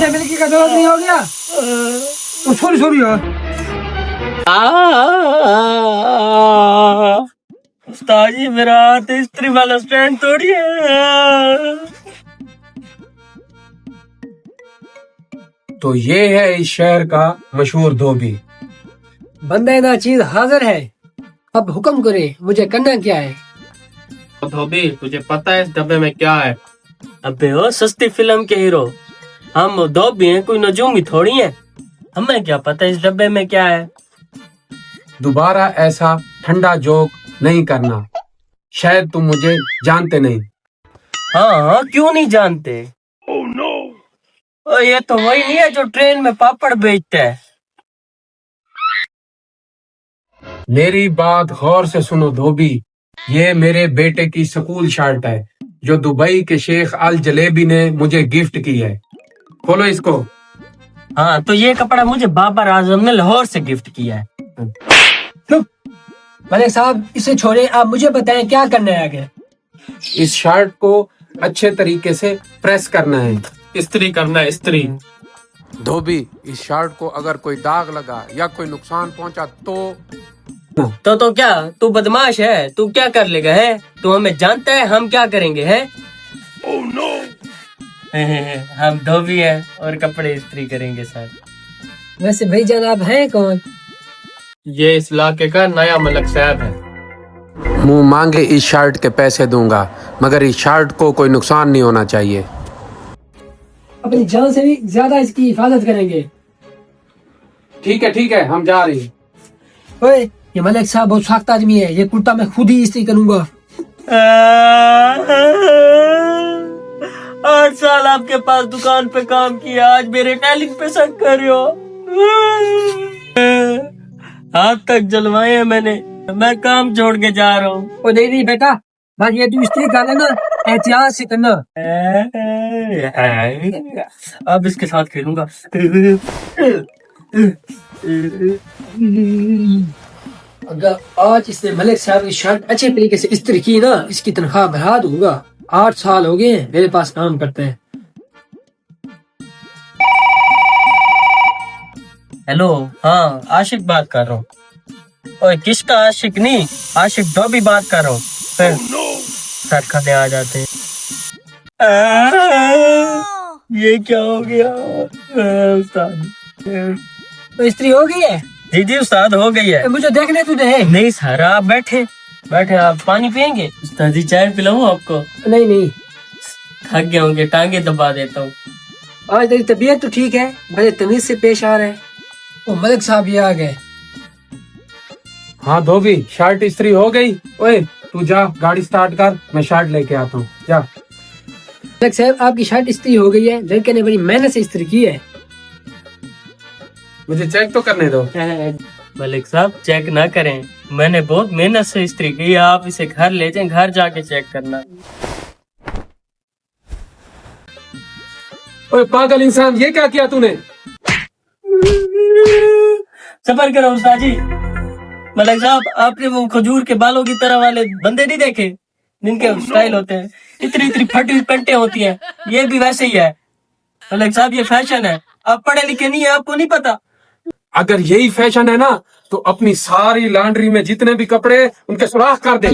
पैसे मिलने का जरूरत नहीं हो गया। सॉरी सॉरी उस्ताद जी मेरा हाथ इस्त्री वाला स्टैंड तोड़िए। तो ये है इस शहर का मशहूर धोबी। बंदे ना चीज हाजिर है, अब हुक्म करे, मुझे करना क्या है? धोबी तुझे पता है इस डब्बे में क्या है? अबे ओ सस्ती फिल्म के हीरो, हम धोबी हैं, कोई नजूमी थोड़ी है। हमें क्या पता इस डब्बे में क्या है। दोबारा ऐसा ठंडा जोक नहीं करना, शायद तुम मुझे जानते नहीं। हाँ क्यों नहीं जानते? oh, no. ओ ये तो वही नहीं है जो ट्रेन में पापड़ बेचता है। मेरी बात गौर से सुनो धोबी, ये मेरे बेटे की स्कूल शर्ट है जो दुबई के शेख अल जलेबी ने मुझे गिफ्ट की है। खोलो इसको। हाँ तो ये कपड़ा मुझे बाबर आजम ने लाहौर से गिफ्ट किया है। मलिक साहब इसे छोड़े, आप मुझे बताएं क्या करना है आगे। इस शर्ट को अच्छे तरीके से प्रेस करना है, इस्त्री करना है, इस्त्री। धोबी, इस शर्ट को अगर कोई दाग लगा या कोई नुकसान पहुंचा तो क्या तू बदमाश है? तू क्या कर लेगा है? तू हमें जानता है हम क्या करेंगे है? oh, no. हम धोबी हैं और कपड़े इस्त्री करेंगे सर। वैसे भाई जनाब है कौन? ये इस इलाके का नया मलक साहब है। मुंह मांगे इस शर्ट के पैसे दूंगा, मगर इस शर्ट को कोई नुकसान नहीं होना चाहिए। अपनी जान से भी ज्यादा इसकी हिफाजत करेंगे। ठीक है, हम जा रहे हैं। ओए, ये मलिक साहब बहुत सख्त आदमी है, ये कुर्ता मैं खुद ही इस्त्री करूंगा। 8 साल आपके पास दुकान पे काम किया, आज मेरे टैलिंग पे शक कर रहे हो। हाथ तक जलवाए हैं मैंने, मैं काम छोड़ के जा रहा हूँ। ओ नहीं बेटा, बस ये तू इस्त्री कर लेना, एहतियात से करना। अब इसके साथ खेलूंगा। अगर आज इसने मलिक साहब की शर्ट अच्छे तरीके से इस्त्री की ना, इसकी तनख्वाह बढ़ा दूंगा। 8 साल हो गए मेरे पास काम करते हैं। हेलो, हाँ आशिक बात कर रहा हूँ। ओए किसका आशिक नहीं, आशिक धोबी बात कर रहा हूँ। सर खाने आ जाते। ये क्या हो गया उस्ताद? तो इस्त्री हो गई है? जी उस्ताद हो गई है। मुझे देखने तू दे। नहीं सर आप बैठे, आप पानी पियेंगे? उस्ताद जी चाय पिलाऊं आपको? नहीं थक गए होंगे, टांगे दबा देता हूँ। आज तेरी तबीयत तो ठीक है, बड़े तमीज से पेश आ रहे हैं। वो मलिक साहब ये आ गए। हाँ धोबी, शर्ट इस्त्री हो गई। ओए तू जा गाड़ी स्टार्ट कर, मैं शर्ट लेके आता हूँ, जा। मलिक साहब आपकी शर्ट इस्त्री हो गई है, लड़के ने बड़ी मेहनत से इस्त्री की है। मुझे चेक तो करने दो। मलिक साहब चेक ना करें, मैंने बहुत मेहनत से इस्त्री की है, आप इसे घर ले जाएं, घर जाके चेक करना। ओए पागल इंसान, ये क्या किया तूने? सफर करो उस्ताद जी। मलिक साहब आपने वो खजूर के बालों की तरह वाले बंदे नहीं देखे जिनके स्टाइल होते हैं, इतनी फटी हुई पेंटें होती हैं, ये भी वैसे ही है। मलिक साहब ये फैशन है, आप पढ़े लिखे नहीं है, आपको नहीं पता। अगर यही फैशन है ना, तो अपनी सारी लॉन्ड्री में जितने भी कपड़े उनके सुराख कर दे।